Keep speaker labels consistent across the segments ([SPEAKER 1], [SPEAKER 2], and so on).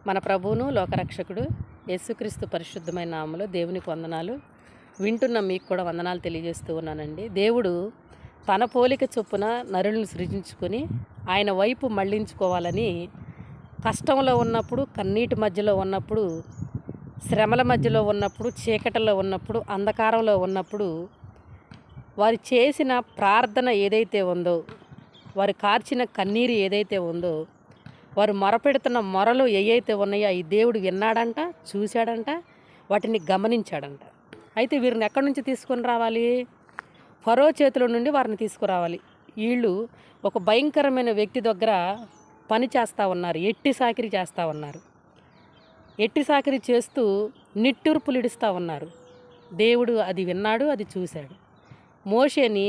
[SPEAKER 1] మన ప్రభువును లోకరక్షకుడు యేసుక్రీస్తు పరిశుద్ధమైన నామములో దేవునికి వందనాలు. వింటున్న మీకు కూడా వందనాలు తెలియజేస్తూ ఉన్నానండి. దేవుడు తన పోలిక చొప్పున నరులను సృజించుకొని ఆయన వైపు మళ్ళించుకోవాలని కష్టంలో ఉన్నప్పుడు, కన్నీటి మధ్యలో ఉన్నప్పుడు, శ్రమల మధ్యలో ఉన్నప్పుడు, చీకటిలో ఉన్నప్పుడు, అంధకారంలో ఉన్నప్పుడు వారు చేసిన ప్రార్థన ఏదైతే ఉందో, వారు కార్చిన కన్నీరు ఏదైతే ఉందో, వారు మొరపెడుతున్న మొరలు ఏవైతే ఉన్నాయో ఈ దేవుడు విన్నాడంట, చూశాడంట, వాటిని గమనించాడంట. అయితే వీరిని ఎక్కడి నుంచి తీసుకొని రావాలి? ఫరో చేతుల నుండి వారిని తీసుకురావాలి. వీళ్ళు ఒక భయంకరమైన వ్యక్తి దగ్గర పని చేస్తూ ఉన్నారు, ఎట్టి సాకిరి చేస్తూ ఉన్నారు. ఎట్టి సాకిరి చేస్తూ నిట్టూర్పులు ఇడుస్తూ ఉన్నారు. దేవుడు అది విన్నాడు, అది చూశాడు. మోషేని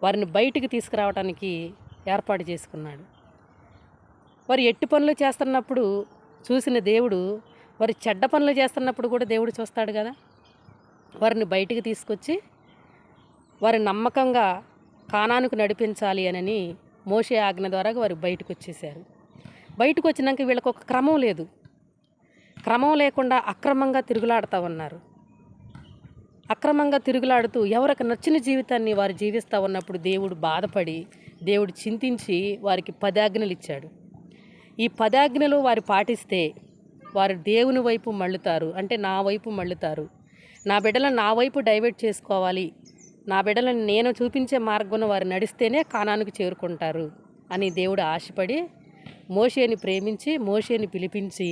[SPEAKER 1] వారిని బయటికి తీసుకురావడానికి ఏర్పాటు చేసుకున్నాడు. వారు ఎట్టి పనులు చేస్తున్నప్పుడు చూసిన దేవుడు వారి చెడ్డ పనులు చేస్తున్నప్పుడు కూడా దేవుడు చూస్తాడు కదా. వారిని బయటికి తీసుకొచ్చి వారి నమ్మకంగా కానానుకు నడిపించాలి అని మోషే ఆజ్ఞ ద్వారా వారు బయటకు వచ్చేసారు. బయటకు వచ్చినాక వీళ్ళకి ఒక క్రమం లేదు. క్రమం లేకుండా అక్రమంగా తిరుగులాడుతూ ఉన్నారు. అక్రమంగా తిరుగులాడుతూ ఎవరికి నచ్చిన జీవితాన్ని వారు జీవిస్తూ ఉన్నప్పుడు దేవుడు బాధపడి, దేవుడు చింతించి వారికి 10 ఆజ్ఞలు ఇచ్చాడు. ఈ 10 ఆజ్ఞలు వారు పాటిస్తే వారు దేవుని వైపు మళ్ళుతారు, అంటే నా వైపు మళ్ళుతారు. నా బిడ్డలను నా వైపు డైవర్ట్ చేసుకోవాలి, నా బిడ్డలను నేను చూపించే మార్గంలో వారు నడిస్తేనే కానానుకు చేరుకుంటారు అని దేవుడు ఆశపడి మోషేని ప్రేమించి మోషేని పిలిపించి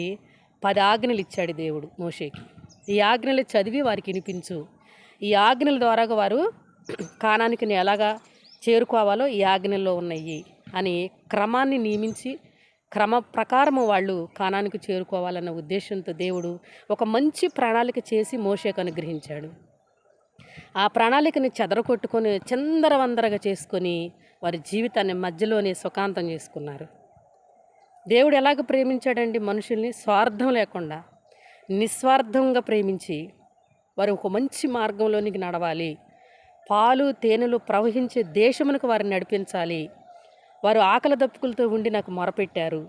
[SPEAKER 1] 10 ఆజ్ఞలు ఇచ్చాడు దేవుడు మోషేకి. ఈ ఆజ్ఞలు చదివి వారికి వినిపించు. ఈ ఆజ్ఞల ద్వారా వారు కానానికి ఎలాగా చేరుకోవాలో ఈ ఆజ్ఞల్లో ఉన్నాయి అని క్రమాన్ని నియమించి క్రమ ప్రకారము వాళ్ళు కానానికి చేరుకోవాలన్న ఉద్దేశంతో దేవుడు ఒక మంచి ప్రణాళిక చేసి మోషేకు అనుగ్రహించాడు. ఆ ప్రణాళికని చెదరగొట్టుకొని చిందరవందరగా చేసుకొని వారి జీవితాన్ని మధ్యలోనే సుఖాంతం చేసుకున్నారు. దేవుడు ఎలాగ ప్రేమించాడండి మనుషుల్ని? స్వార్థం లేకుండా నిస్వార్థంగా ప్రేమించి వారు ఒక మంచి మార్గంలోనికి నడవాలి, పాలు తేనెలు ప్రవహించే దేశమునకు వారిని నడిపించాలి. వారు ఆకలి దప్పుకులతో ఉండి నాకు మొరపెట్టారు,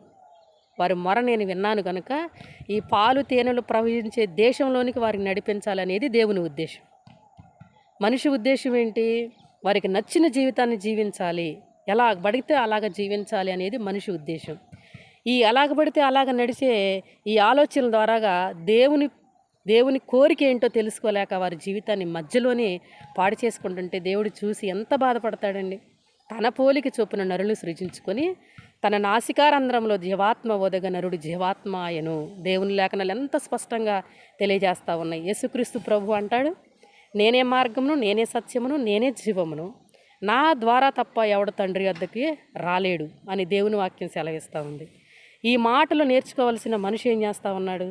[SPEAKER 1] వారి మొర నేను విన్నాను కనుక ఈ పాలు తేనెలు ప్రవహించే దేశంలోనికి వారిని నడిపించాలనేది దేవుని ఉద్దేశం. మనిషి ఉద్దేశం ఏంటి? వారికి నచ్చిన జీవితాన్ని జీవించాలి, ఎలా పడితే అలాగ జీవించాలి అనేది మనిషి ఉద్దేశం. ఈ అలాగ పడితే అలాగ నడిచే ఈ ఆలోచనల ద్వారాగా దేవుని కోరిక ఏంటో తెలుసుకోలేక వారి జీవితాన్ని మధ్యలోనే పాడు చేసుకుంటుంటే దేవుడు చూసి ఎంత బాధపడతాడండి. తన పోలిక చొప్పున నరులు సృజించుకొని తన నాసికారంధ్రంలో జీవాత్మ ఒదగ నరుడు జీవాత్మాయను. దేవుని లేఖనాలు ఎంత స్పష్టంగా తెలియజేస్తూ ఉన్నాయి. యేసుక్రీస్తు ప్రభు అంటాడు, నేనే మార్గమును, నేనే సత్యమును, నేనే జీవమును, నా ద్వారా తప్ప ఎవడు తండ్రి వద్దకి రాలేడు అని దేవుని వాక్యం సెలవిస్తూ ఉంది. ఈ మాటలు నేర్చుకోవలసిన మనిషి ఏం చేస్తూ ఉన్నాడు?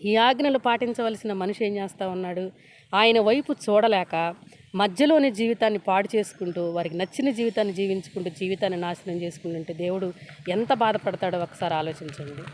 [SPEAKER 1] ఈ ఆజ్ఞలు పాటించవలసిన మనిషి ఏం చేస్తూ ఉన్నాడు? ఆయన వైపు చూడలేక మధ్యలోని జీవితాన్ని పాడు చేసుకుంటూ వారికి నచ్చిన జీవితాన్ని జీవించుకుంటూ జీవితాన్ని నాశనం చేసుకుంటుంటే దేవుడు ఎంత బాధపడతాడో ఒకసారి ఆలోచించండి.